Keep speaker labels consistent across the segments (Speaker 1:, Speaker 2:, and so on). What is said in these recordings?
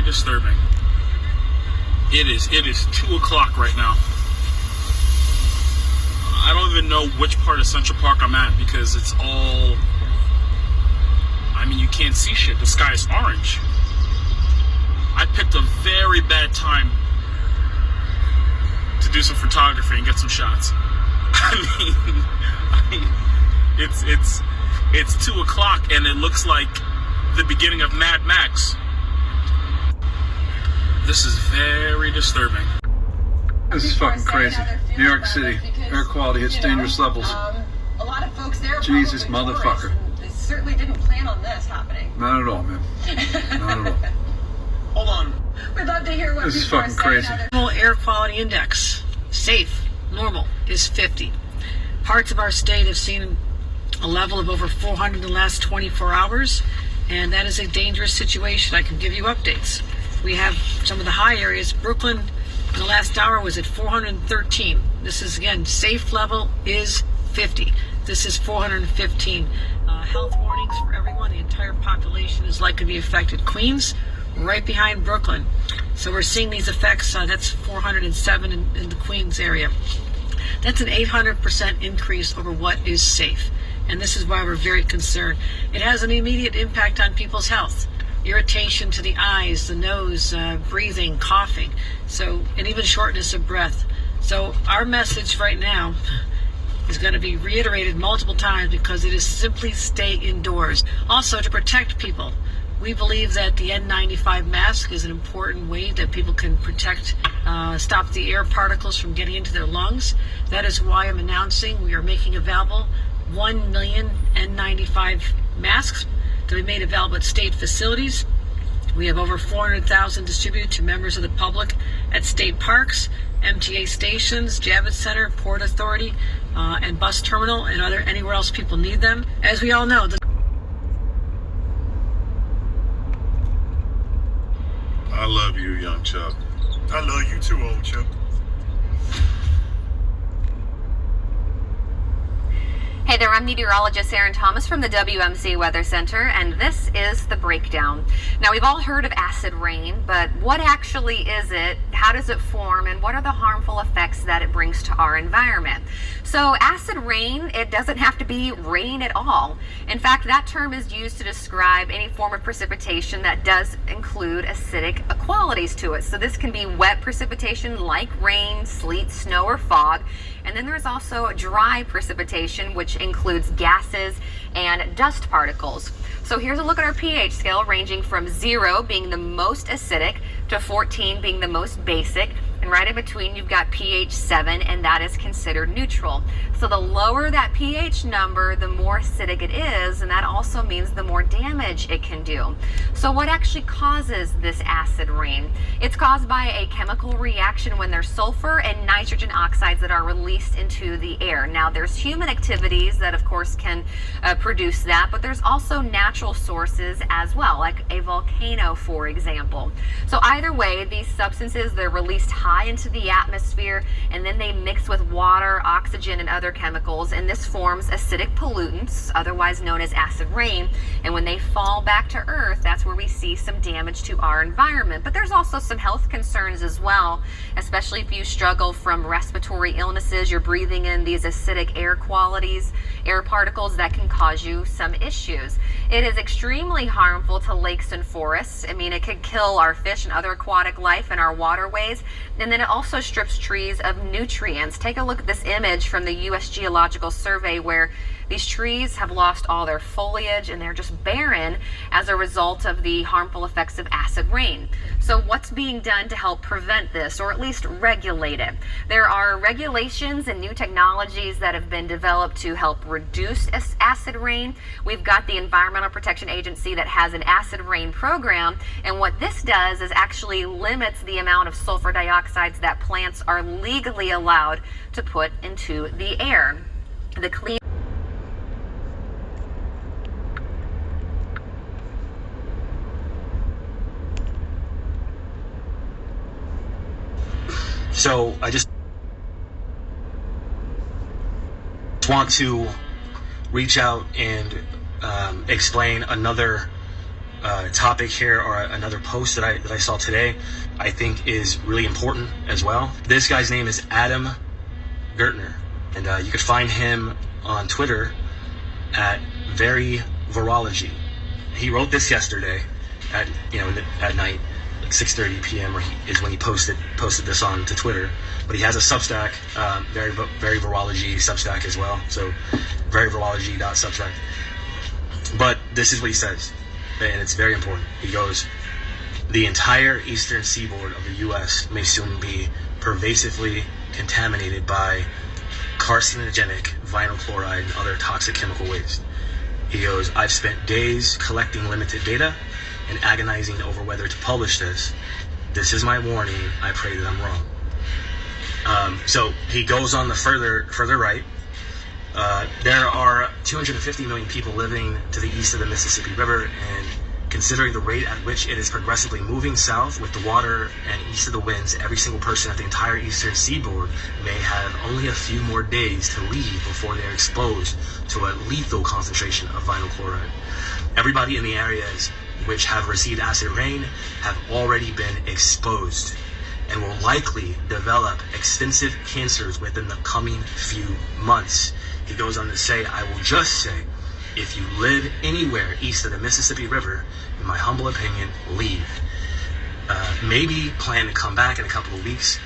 Speaker 1: disturbing. It is 2 o'clock right now. I don't even know which part of Central Park I'm at because it's all, I mean, you can't see shit. The sky is orange. I picked a very bad time to do some photography and get some shots. I mean, it's 2 o'clock and it looks like the beginning of Mad Max. This is very disturbing.
Speaker 2: This is fucking crazy. New York City, air quality hits dangerous levels.
Speaker 3: A lot of folks there.
Speaker 2: Jesus motherfucker.
Speaker 3: They certainly didn't plan on this happening.
Speaker 2: Not at all, man. Not at all.
Speaker 3: Hold on. We'd love to hear what
Speaker 2: this is fucking crazy.
Speaker 4: Air quality index, safe, normal, is 50. Parts of our state have seen a level of over 400 in the last 24 hours, and that is a dangerous situation. I can give you updates. We have some of the high areas. Brooklyn in the last hour was at 413. This is, again, safe level is 50. This is 415. Health warnings for everyone. The entire population is likely to be affected. Queens, right behind Brooklyn. So we're seeing these effects. That's 407 in the Queens area. That's an 800% increase over what is safe. And this is why we're very concerned. It has an immediate impact on people's health. Irritation to the eyes, the nose, breathing, coughing, and even shortness of breath. So our message right now is going to be reiterated multiple times because it is simply stay indoors. Also, to protect people, we believe that the N95 mask is an important way that people can protect, stop the air particles from getting into their lungs. That is why I'm announcing we are making available 1 million N95 masks to be made available at state facilities. We have over 400,000 distributed to members of the public at state parks, MTA stations, Javits Center, Port Authority, and bus terminal, and anywhere else people need them. As we all know,
Speaker 5: I love you, young Chuck. I love you too, old Chuck.
Speaker 6: Hey there, I'm meteorologist Erin Thomas from the WMC Weather Center, and this is The Breakdown. Now, we've all heard of acid rain, but what actually is it? How does it form? And what are the harmful effects that it brings to our environment? So, acid rain, it doesn't have to be rain at all. In fact, that term is used to describe any form of precipitation that does include acidic qualities to it. So this can be wet precipitation like rain, sleet, snow, or fog. And then there's also dry precipitation, which includes gases and dust particles. So here's a look at our pH scale, ranging from 0 being the most acidic to 14 being the most basic. And right in between, you've got pH 7, and that is considered neutral. So the lower that pH number, the more acidic it is, and that also means the more damage it can do. So what actually causes this acid rain? It's caused by a chemical reaction when there's sulfur and nitrogen oxides that are released into the air. Now, there's human activities that, of course, can produce that, but there's also natural sources as well, like a volcano, for example. So either way, these substances, they're released high into the atmosphere, and then they mix with water, oxygen, and other chemicals, and this forms acidic pollutants, otherwise known as acid rain. And when they fall back to Earth, that's where we see some damage to our environment. But there's also some health concerns as well, especially if you struggle from respiratory illnesses. You're breathing in these acidic air particles that can cause you some issues. It is extremely harmful to lakes and forests. I mean, it could kill our fish and other aquatic life in our waterways. And then it also strips trees of nutrients. Take a look at this image from the U.S. Geological Survey where these trees have lost all their foliage and they're just barren as a result of the harmful effects of acid rain. So what's being done to help prevent this, or at least regulate it? There are regulations and new technologies that have been developed to help reduce acid rain. We've got the Environmental Protection Agency that has an acid rain program, and what this does is actually limits the amount of sulfur dioxides that plants are legally allowed to put into the air. The clean
Speaker 7: So I just want to reach out and explain another topic here, or another post that I saw today, I think is really important as well. This guy's name is Adam Gertner, and you could find him on Twitter at Very Virology. He wrote this yesterday at night, like 6:30 p.m. is when he posted this on to Twitter. But he has a Substack, Very Virology Substack as well. So veryvirology.substack. But this is what he says, and it's very important. He goes, the entire eastern seaboard of the U.S. may soon be pervasively contaminated by carcinogenic vinyl chloride and other toxic chemical waste. He goes, I've spent days collecting limited data and agonizing over whether to publish this. This is my warning. I pray that I'm wrong. So he goes on the further right. There are 250 million people living to the east of the Mississippi River, and considering the rate at which it is progressively moving south with the water and east of the winds, every single person at the entire eastern seaboard may have only a few more days to leave before they're exposed to a lethal concentration of vinyl chloride. Everybody in the areas which have received acid rain have already been exposed and will likely develop extensive cancers within the coming few months. He goes on to say, I will just say, if you live anywhere east of the Mississippi River, in my humble opinion, leave. Maybe plan to come back in a couple of weeks.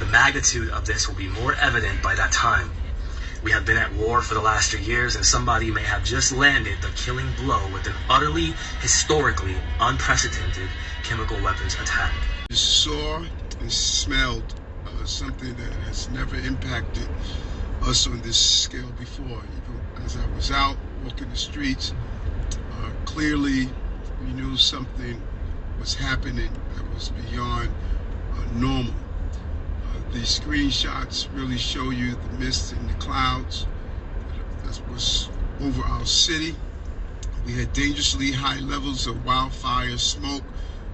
Speaker 7: The magnitude of this will be more evident by that time. We have been at war for the last 3 years, and somebody may have just landed the killing blow with an utterly, historically unprecedented chemical weapons attack.
Speaker 8: I saw and smelled something that has never impacted us on this scale before. Even as I was out walking the streets, clearly we knew something was happening that was beyond normal. The screenshots really show you the mist and the clouds that was over our city. We had dangerously high levels of wildfire smoke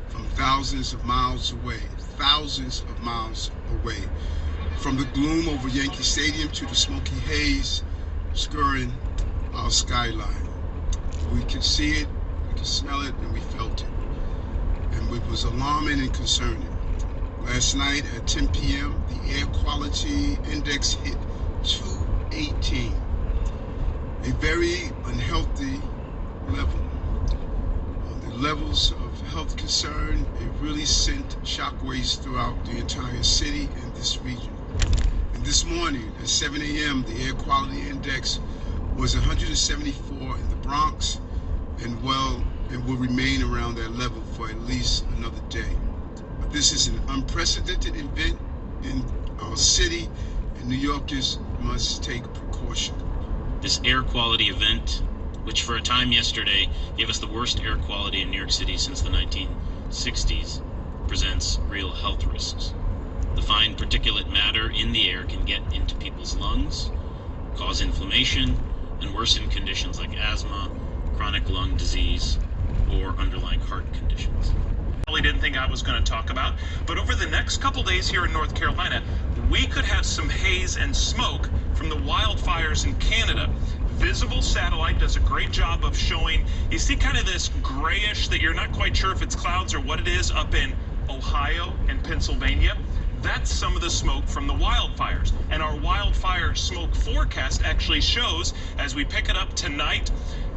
Speaker 8: from thousands of miles away. From the gloom over Yankee Stadium to the smoky haze skirting our skyline. We could see it, we could smell it, and we felt it. And it was alarming and concerning. Last night at 10 p.m., the air quality index hit 218, a very unhealthy level. On the levels of health concern, it really sent shockwaves throughout the entire city and this region. And this morning at 7 a.m., the air quality index was 174 in the Bronx, and will remain around that level for at least another day. But this is an unprecedented event in our city, and New Yorkers must take precaution.
Speaker 9: This air quality event, which for a time yesterday gave us the worst air quality in New York City since the 1960s, presents real health risks. The fine particulate matter in the air can get into people's lungs, cause inflammation, and worsen conditions like asthma, chronic lung disease, or underlying heart conditions.
Speaker 1: I didn't think I was going to talk about, but over the next couple days here in North Carolina, we could have some haze and smoke from the wildfires in Canada. Visible satellite does a great job of showing, you see kind of this grayish that you're not quite sure if it's clouds or what it is up in Ohio and Pennsylvania. That's some of the smoke from the wildfires. And our wildfire smoke forecast actually shows, as we pick it up tonight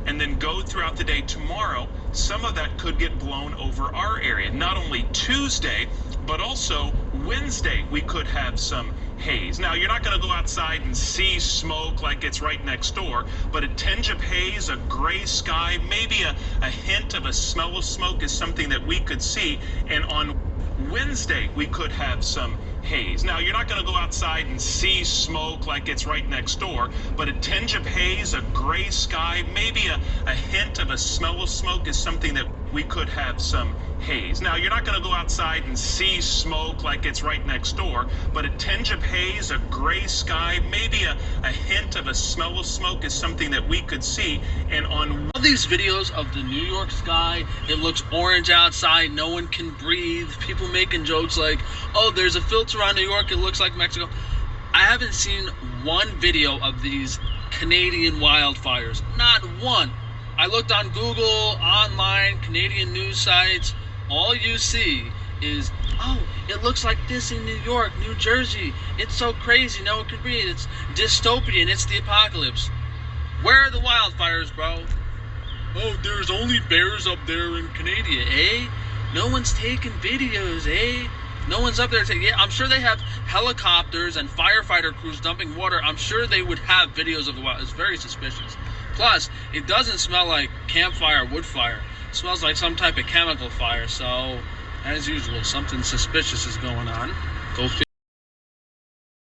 Speaker 1: and then go throughout the day tomorrow, some of that could get blown over our area. Not only Tuesday, but also Wednesday, we could have some haze. Now, you're not going to go outside and see smoke like it's right next door, but a tinge of haze, a gray sky, maybe a hint of a smell of smoke is something that we could see. And on Wednesday, we could have some haze. Now, you're not going to go outside and see smoke like it's right next door, but a tinge of haze, a gray sky, maybe a hint of a smell of smoke is something that we could have some haze. Now, you're not going to go outside and see smoke like it's right next door, but a tinge of haze, a gray sky, maybe a hint of a smell of smoke is something that we could see. And on
Speaker 10: all these videos of the New York sky, it looks orange outside, no one can breathe, people making jokes like, oh, there's a filter on New York, it looks like Mexico. I haven't seen one video of these Canadian wildfires, not one. I looked on Google, online, Canadian news sites. All you see is, oh, it looks like this in New York, New Jersey. It's so crazy, no one can breathe. It's dystopian, it's the apocalypse. Where are the wildfires, bro? Oh, there's only bears up there in Canada, eh? No one's taking videos, eh? No one's up there saying, yeah, I'm sure they have helicopters and firefighter crews dumping water. I'm sure they would have videos of the wild. It's very suspicious. Plus, it doesn't smell like campfire, wood fire. It smells like some type of chemical fire. So, as usual, something suspicious is going on. Go figure.